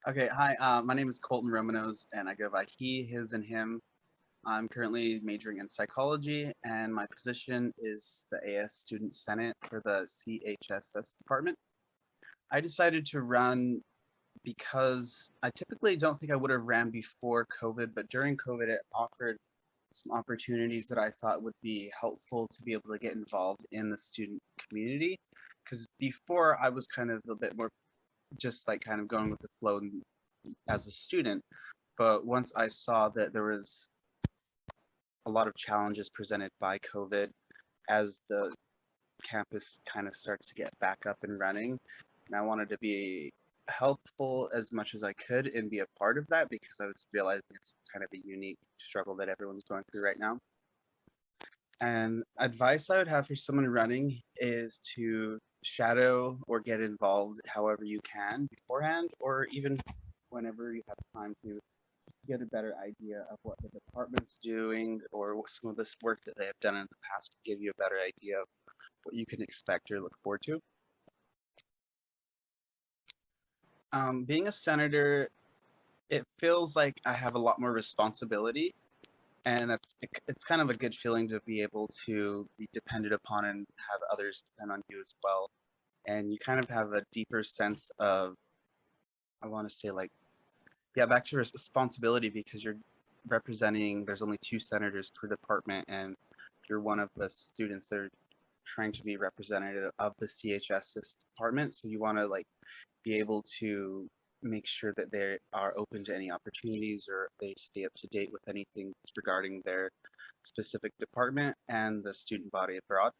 Okay, hi. My name is Colton Romanos, and I go by he, his, and him. I'm currently majoring in psychology, and my position is the AS Student Senate for the CHSS department. I decided to run because I typically don't think I would have ran before COVID, but during COVID, it offered some opportunities that I thought would be helpful to be able to get involved in the student community. Because before, I was kind of a bit more just like kind of going with the flow as a student. But once I saw that there was a lot of challenges presented by COVID as the campus kind of starts to get back up and running, and I wanted to be helpful as much as I could and be a part of that because I was realizing it's kind of a unique struggle that everyone's going through right now. And advice I would have for someone running is to shadow or get involved however you can beforehand, or even whenever you have time to get a better idea of what the department's doing or what some of this work that they have done in the past to give you a better idea of what you can expect or look forward to. Being a senator, it feels like I have a lot more responsibility, and it's kind of a good feeling to be able to be dependent upon and have others depend on you as well. And you kind of have a deeper sense of, I want to say, like, yeah, back to responsibility, because you're representing, there's only 2 senators per department, and you're one of the students that are trying to be representative of the CHSS department. So you want to like be able to make sure that they are open to any opportunities or they stay up to date with anything regarding their specific department and the student body abroad.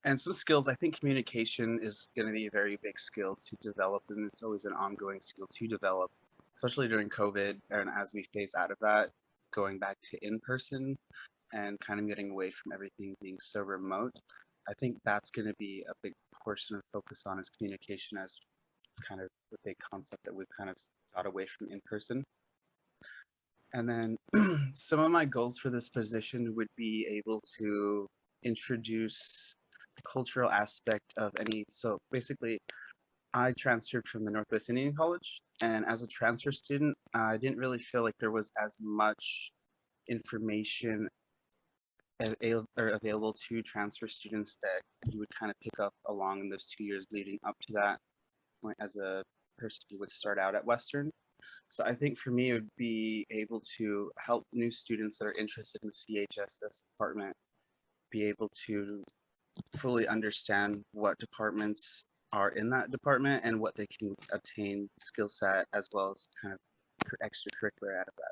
And some skills, I think communication is going to be a very big skill to develop, and it's always an ongoing skill to develop, especially during COVID and as we phase out of that, going back to in person and kind of getting away from everything being so remote. I think that's going to be a big portion of focus on is communication, as it's kind of the big concept that we've kind of got away from in person. And then some of my goals for this position would be able to introduce the cultural aspect of any. So basically, I transferred from the Northwest Indian College, and as a transfer student, I didn't really feel like there was as much information available to transfer students that you would kind of pick up along in those 2 years leading up to that point as a person who would start out at Western. So I think for me, it would be able to help new students that are interested in the CHSS department be able to fully understand what departments are in that department and what they can obtain skill set as well as kind of extracurricular out of that.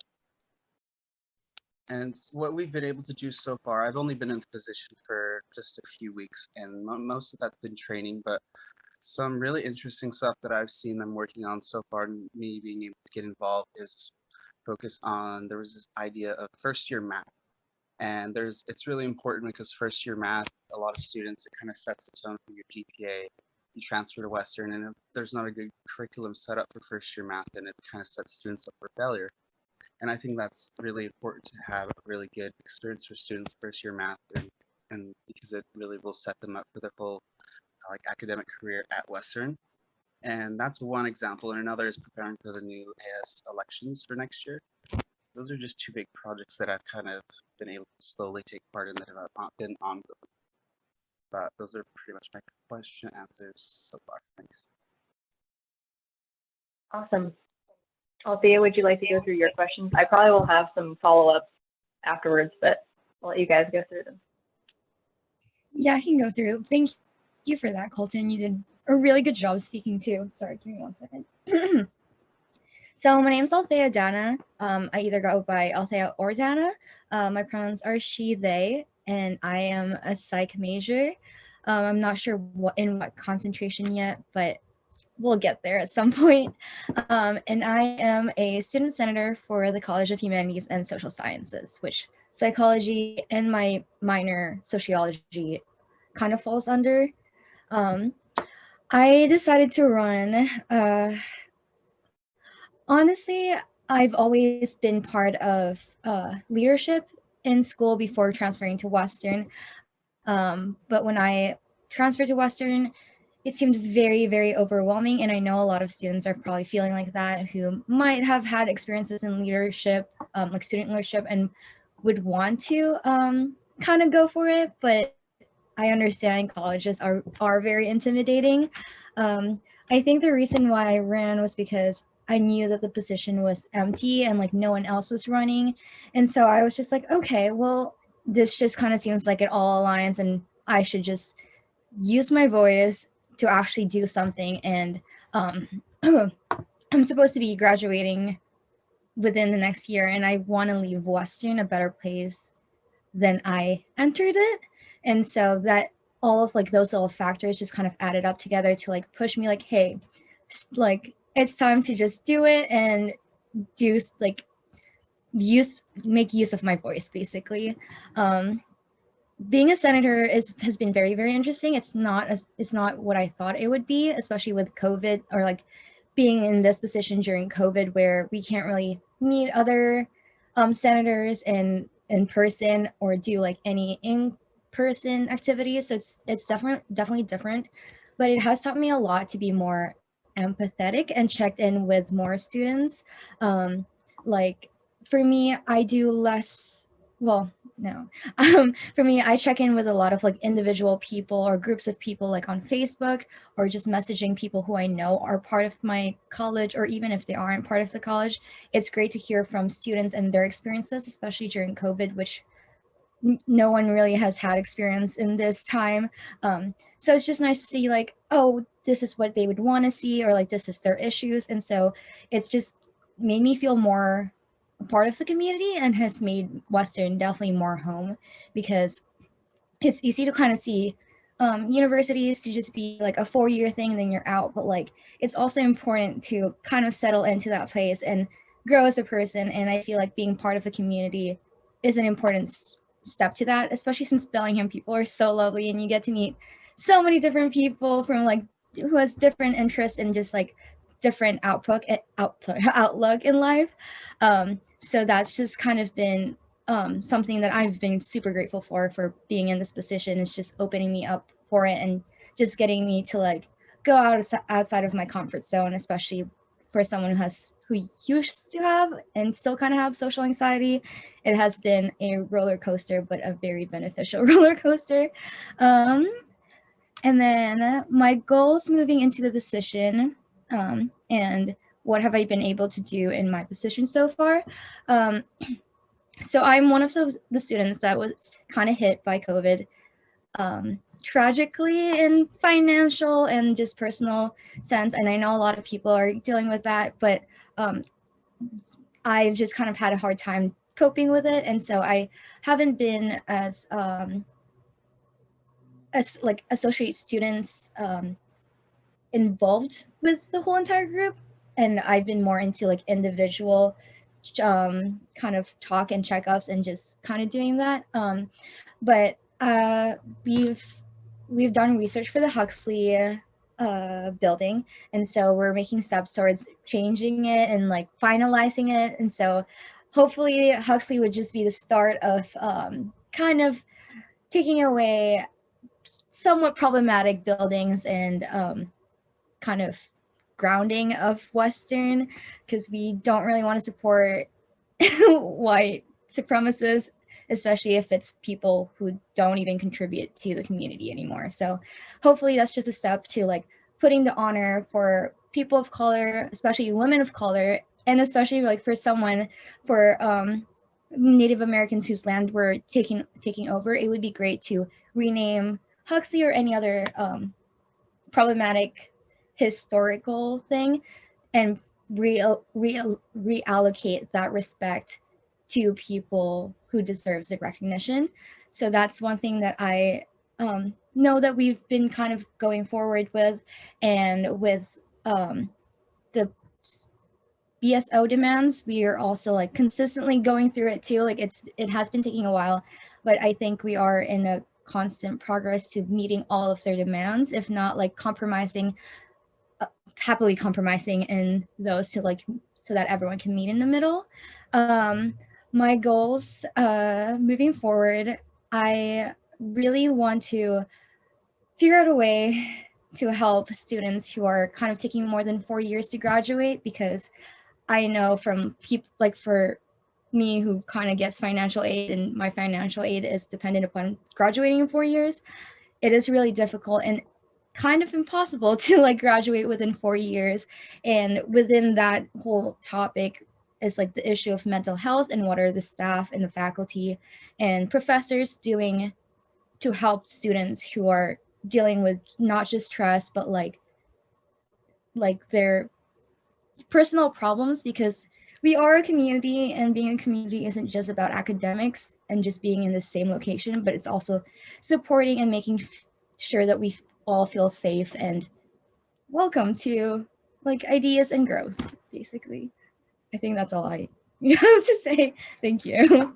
And what we've been able to do so far, I've only been in the position for just a few weeks, and most of that's been training, but some really interesting stuff that I've seen them working on so far, and me being able to get involved, is focus on, there was this idea of first year math. And it's really important because first year math, a lot of students, it kind of sets the tone for your GPA. You transfer to Western, and if there's not a good curriculum set up for first year math, then it kind of sets students up for failure. And I think that's really important to have a really good experience for students first year math, and because it really will set them up for their full like academic career at Western. And that's one example. And another is preparing for the new AS elections for next year. Those are just 2 big projects that I've kind of been able to slowly take part in that have been ongoing. But those are pretty much my question answers so far. Thanks. Awesome. Althea, would you like to go through your questions? I probably will have some follow-ups afterwards, but I'll let you guys go through them. Yeah, I can go through. Thank you for that, Colton. You did a really good job speaking too. Sorry, give me 1 second. So my name's Althea Dana. I either go by Althea or Dana. My pronouns are she, they, and I am a psych major. I'm not sure in what concentration yet, but we'll get there at some point. And I am a student senator for the College of Humanities and Social Sciences, which psychology and my minor sociology kind of falls under. I decided to run. Honestly, I've always been part of leadership in school before transferring to Western. But when I transferred to Western, it seemed very, very overwhelming. And I know a lot of students are probably feeling like that, who might have had experiences in leadership, like student leadership, and would want to kind of go for it. But I understand colleges are very intimidating. I think the reason why I ran was because I knew that the position was empty and like no one else was running. And so I was just like, okay, well, this just kind of seems like it all aligns and I should just use my voice to actually do something. And I'm supposed to be graduating within the next year, and I want to leave Western a better place than I entered it. And so that all of like those little factors just kind of added up together to like push me like, hey, like it's time to just do it and do like make use of my voice basically. Being a senator has been very, very interesting. It's not what I thought it would be, especially with COVID, or like being in this position during COVID where we can't really meet other senators in person or do like any in-person activities. So it's definitely different, but it has taught me a lot to be more empathetic and checked in with more students. Like for me, I do less, well, no. For me, I check in with a lot of like individual people or groups of people like on Facebook, or just messaging people who I know are part of my college, or even if they aren't part of the college. It's great to hear from students and their experiences, especially during COVID, which no one really has had experience in this time. So it's just nice to see like, oh, this is what they would want to see, or like this is their issues. And so it's just made me feel more a part of the community and has made Western definitely more home, because it's easy to kind of see universities to just be like a 4-year thing and then you're out, but like it's also important to kind of settle into that place and grow as a person. And I feel like being part of a community is an important step to that, especially since Bellingham people are so lovely and you get to meet so many different people from like who has different interests and just like different outlook in life. So that's just kind of been something that I've been super grateful for being in this position, is just opening me up for it and just getting me to like go outside of my comfort zone, especially for someone who used to have and still kind of have social anxiety. It has been a roller coaster, but a very beneficial roller coaster. And then my goals moving into the position, and what have I been able to do in my position so far. So I'm one of the students that was kind of hit by COVID, tragically in financial and just personal sense. And I know a lot of people are dealing with that, but I've just kind of had a hard time coping with it. And so I haven't been as like associate students involved with the whole entire group. And I've been more into like individual kind of talk and checkups and just kind of doing that. But we've done research for the Huxley building, and so we're making steps towards changing it and like finalizing it. And so hopefully Huxley would just be the start of kind of taking away somewhat problematic buildings and kind of grounding of Western, because we don't really want to support white supremacists, especially if it's people who don't even contribute to the community anymore. So hopefully that's just a step to like putting the honor for people of color, especially women of color, and especially like for Native Americans whose land we're taking over. It would be great to rename Huxley or any other problematic historical thing and reallocate that respect to people who deserves the recognition. So that's one thing that I know that we've been kind of going forward with, and with the BSO demands, we are also like consistently going through it too. Like it has been taking a while, but I think we are in a constant progress to meeting all of their demands, if not like happily compromising in those to like so that everyone can meet in the middle. My goals moving forward, I really want to figure out a way to help students who are kind of taking more than 4 years to graduate, because I know from people, like for me who kind of gets financial aid, and my financial aid is dependent upon graduating in 4 years, it is really difficult and kind of impossible to like graduate within 4 years. And within that whole topic is like the issue of mental health, and what are the staff and the faculty and professors doing to help students who are dealing with not just stress, but like their personal problems, because we are a community, and being a community isn't just about academics and just being in the same location, but it's also supporting and making sure that we all feel safe and welcome to like ideas and growth, basically. I think that's all I have to say. Thank you.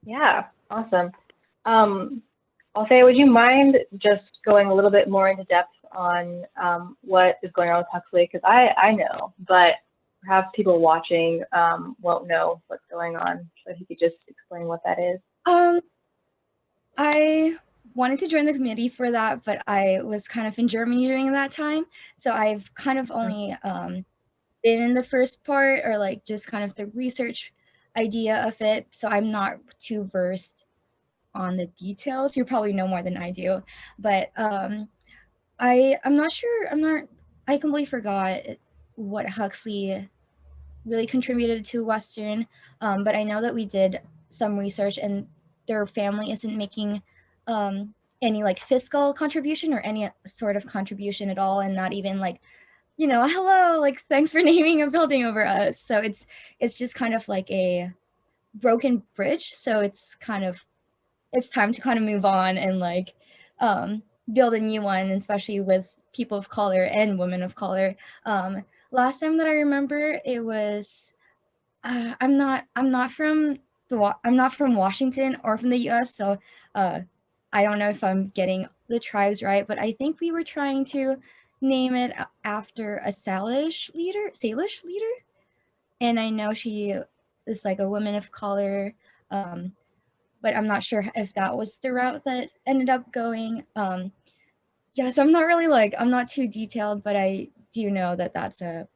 Yeah, awesome. Althea, would you mind just going a little bit more into depth on what is going on with Huxley? Because I know, but perhaps people watching won't know what's going on. So if you could just explain what that is. I wanted to join the committee for that, but I was kind of in Germany during that time. So I've kind of only been in the first part, or like just kind of the research idea of it. So I'm not too versed on the details. You probably know more than I do, but I'm not sure. I completely forgot what Huxley really contributed to Western, but I know that we did some research, and their family isn't making any like fiscal contribution or any sort of contribution at all, and not even like, you know, hello, like thanks for naming a building over us. So it's just kind of like a broken bridge. So it's time to kind of move on and like build a new one, especially with people of color and women of color. Last time that I remember, it was I'm not from Washington or from the U.S., so I don't know if I'm getting the tribes right, but I think we were trying to name it after a Salish leader, and I know she is like a woman of color. But I'm not sure if that was the route that ended up going. Yes, I'm not too detailed, but I do know that that's a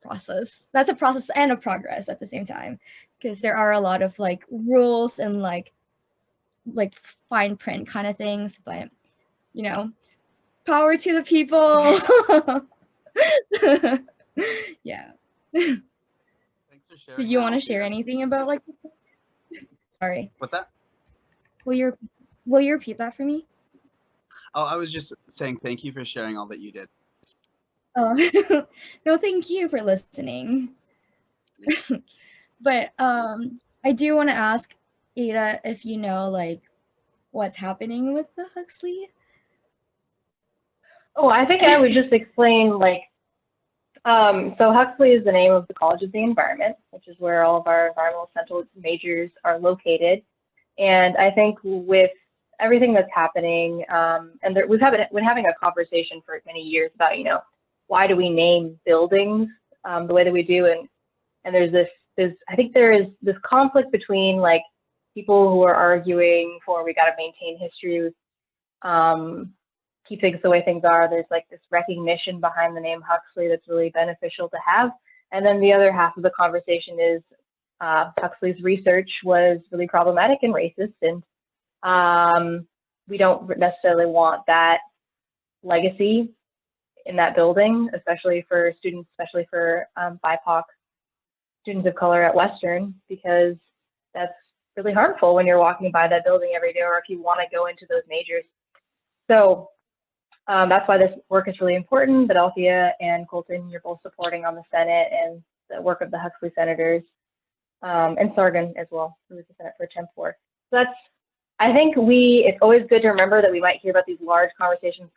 process. That's a process and a progress at the same time, because there are a lot of like rules and like fine print kind of things, but you know, power to the people. Yeah. Thanks for sharing. Did you that, want to share Althea. anything about like? Sorry. What's that? Will you repeat that for me? Oh, I was just saying thank you for sharing all that you did. Oh, no, thank you for listening. But I do want to ask Ada if you know like what's happening with the Huxley. Oh, I think I would just explain like, so Huxley is the name of the College of the Environment, which is where all of our environmental central majors are located. And I think with everything that's happening, and we've been having a conversation for many years about, you know, why do we name buildings the way that we do? And I think there is this conflict between like people who are arguing for we got to maintain history, keep things the way things are. There's like this recognition behind the name Huxley that's really beneficial to have. And then the other half of the conversation is Huxley's research was really problematic and racist, and we don't necessarily want that legacy in that building, especially for students, especially for BIPOC students of color at Western, because that's really harmful when you're walking by that building every day, or if you want to go into those majors. So that's why this work is really important, that Althea and Colton, you're both supporting on the Senate, and the work of the Huxley senators, and Sargon as well, who was the Senate Pro Tem for. So I think it's always good to remember that we might hear about these large conversations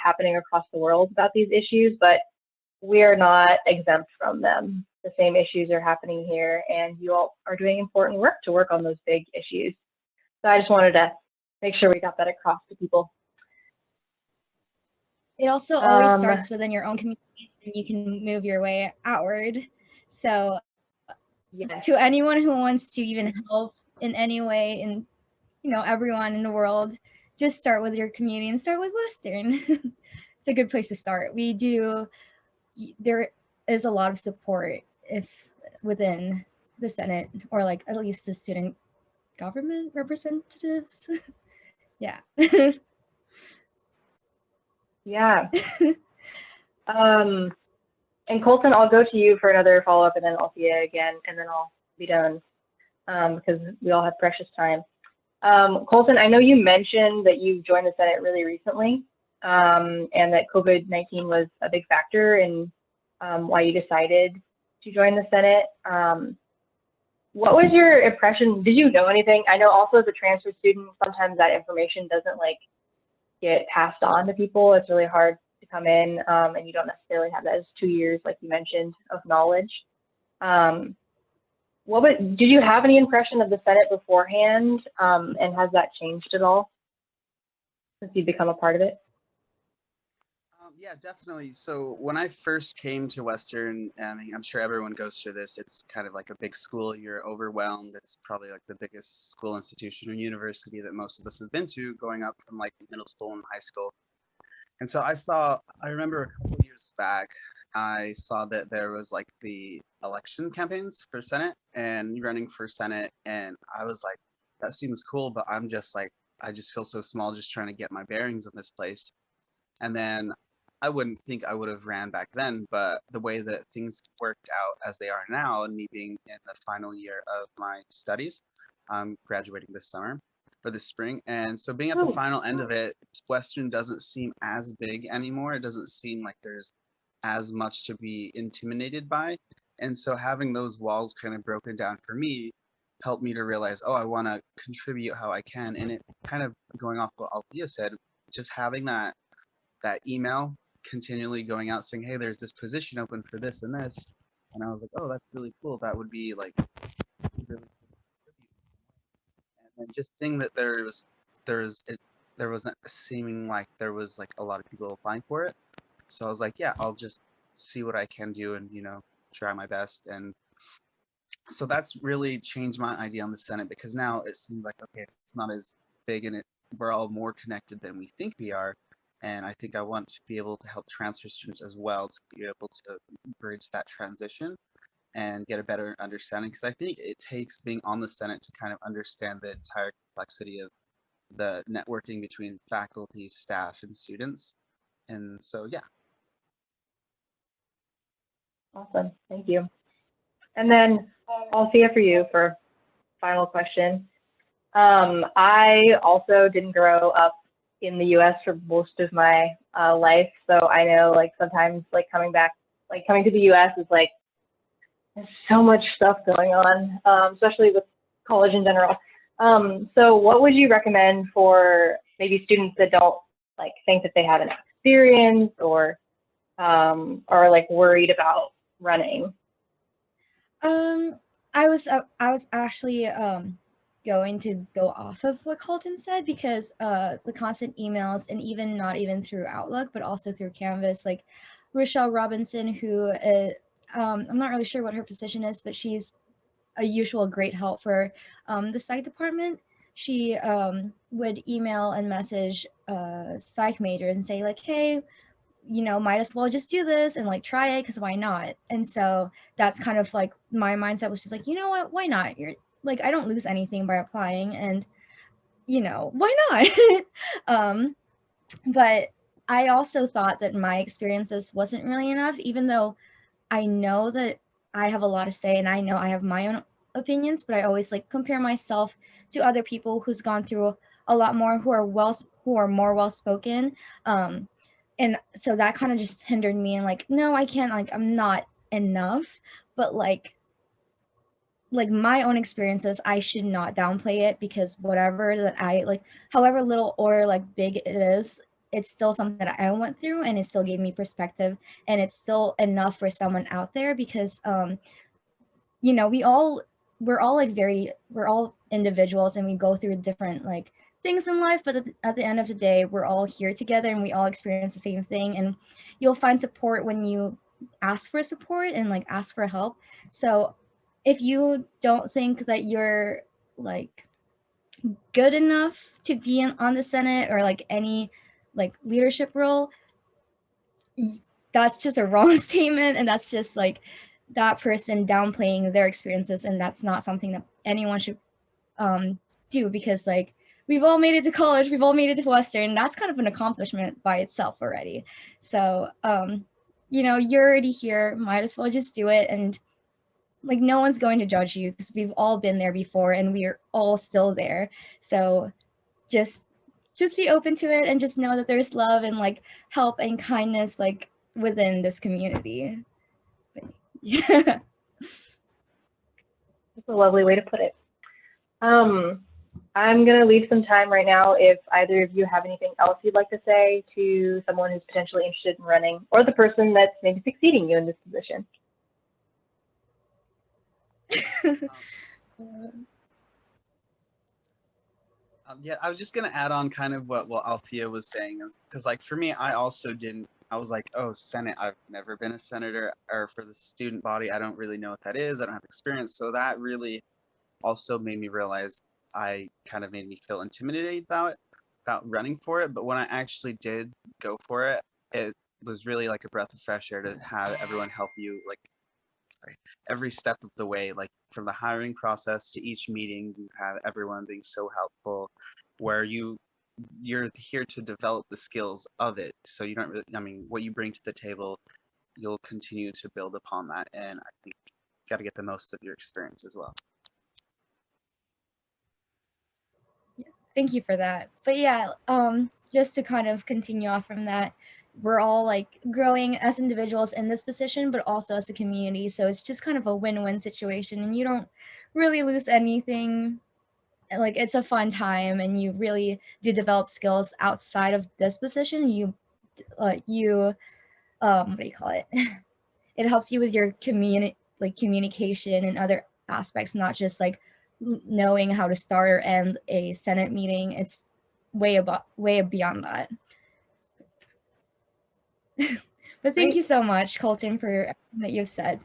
happening across the world about these issues, but we are not exempt from them. The same issues are happening here, and you all are doing important work to work on those big issues. So I just wanted to make sure we got that across to people. It also always starts within your own community, and you can move your way outward. So yes, to anyone who wants to even help in any way, and you know, everyone in the world, just start with your community and start with Western. It's a good place to start. There is a lot of support if within the Senate, or like at least the student government representatives. Yeah. Yeah. And Colton, I'll go to you for another follow-up, and then Althea again, and then I'll be done, because we all have precious time. Colton, I know you mentioned that you joined the Senate really recently, and that COVID-19 was a big factor in why you decided to join the Senate. What was your impression? Did you know anything? I know also as a transfer student, sometimes that information doesn't like get passed on to people. It's really hard to come in, and you don't necessarily have that as 2 years, like you mentioned, of knowledge. Did you have any impression of the Senate beforehand, and has that changed at all since you've become a part of it? Yeah, definitely. So when I first came to Western, I mean, I'm sure everyone goes through this. It's kind of like a big school. You're overwhelmed. It's probably like the biggest school institution or university that most of us have been to, going up from like middle school and high school. And so I remember a couple of years back, I saw that there was like the election campaigns for Senate and running for Senate. And I was like, that seems cool, but I'm just like, I just feel so small just trying to get my bearings in this place. And then I wouldn't think I would have ran back then, but the way that things worked out as they are now, and me being in the final year of my studies, I'm graduating this summer or this spring. And so being at the final end of it, Western doesn't seem as big anymore. It doesn't seem like there's as much to be intimidated by. And so having those walls kind of broken down for me helped me to realize, oh, I want to contribute how I can. And it kind of going off what Althea said, just having that email continually going out saying, hey, there's this position open for this and this. And I was like, oh, that's really cool. That would be like really cool. And then just seeing that there wasn't seeming like there was like a lot of people applying for it. So I was like, yeah, I'll just see what I can do and, try my best. And so that's really changed my idea on the Senate, because now it seems like, okay, it's not as big, and we're all more connected than we think we are. And I think I want to be able to help transfer students as well to be able to bridge that transition and get a better understanding. Because I think it takes being on the Senate to kind of understand the entire complexity of the networking between faculty, staff, and students. And so, yeah. Awesome, thank you. And then Althea, for you for final question. I also didn't grow up in the US for most of my life, so I know like sometimes like coming to the US is like there's so much stuff going on, especially with college in general. So what would you recommend for maybe students that don't like think that they have enough experience or are like worried about running? I was actually going to go off of what Colton said, because the constant emails, and even not even through Outlook, but also through Canvas, like Rochelle Robinson, who I'm not really sure what her position is, but she's a usual great help for the psych department. She would email and message psych majors and say like, hey, might as well just do this and like try it, because why not? And so that's kind of like my mindset was just like, you know what, why not? You're like, I don't lose anything by applying, and why not? But I also thought that my experiences wasn't really enough, even though I know that I have a lot to say and I know I have my own opinions, but I always like compare myself to other people who's gone through a lot more, who are more well spoken. And so that kind of just hindered me, and like, no, I can't, like, I'm not enough. But like my own experiences, I should not downplay it, because whatever that I like, however little or like big it is, it's still something that I went through, and it still gave me perspective, and it's still enough for someone out there, because we're all individuals, and we go through different like things in life, but at the end of the day, we're all here together, and we all experience the same thing, and you'll find support when you ask for support and like ask for help. So if you don't think that you're like good enough to be on the Senate or like any like leadership role, that's just a wrong statement, and that's just like that person downplaying their experiences, and that's not something that anyone should do, because like we've all made it to college, we've all made it to Western. That's kind of an accomplishment by itself already. So you know, you're already here, might as well just do it. And like no one's going to judge you because we've all been there before and we're all still there. So just be open to it and just know that there's love and like help and kindness like within this community. But, yeah. That's a lovely way to put it. I'm going to leave some time right now if either of you have anything else you'd like to say to someone who's potentially interested in running, or the person that's maybe succeeding you in this position. Yeah, I was just gonna add on kind of what Althea was saying, because like for me, I also didn't. I was like, oh, Senate. I've never been a senator, or for the student body, I don't really know what that is. I don't have experience, so that really also made me realize I kind of made me feel intimidated about running for it. But when I actually did go for it, it was really like a breath of fresh air to have everyone help you, like, sorry, every step of the way, like from the hiring process to each meeting. You have everyone being so helpful, where you're here to develop the skills of it. So you don't really, I mean, what you bring to the table, you'll continue to build upon that. And I think you got to get the most of your experience as well. Thank you for that. But yeah, just to kind of continue off from that, we're all like growing as individuals in this position, but also as a community. So it's just kind of a win-win situation, and you don't really lose anything. Like it's a fun time, and you really do develop skills outside of this position. What do you call it? It helps you with your communication and other aspects, not just like knowing how to start or end a Senate meeting. It's way beyond that. But thank Great. you so much, Colton, for everything that you've said.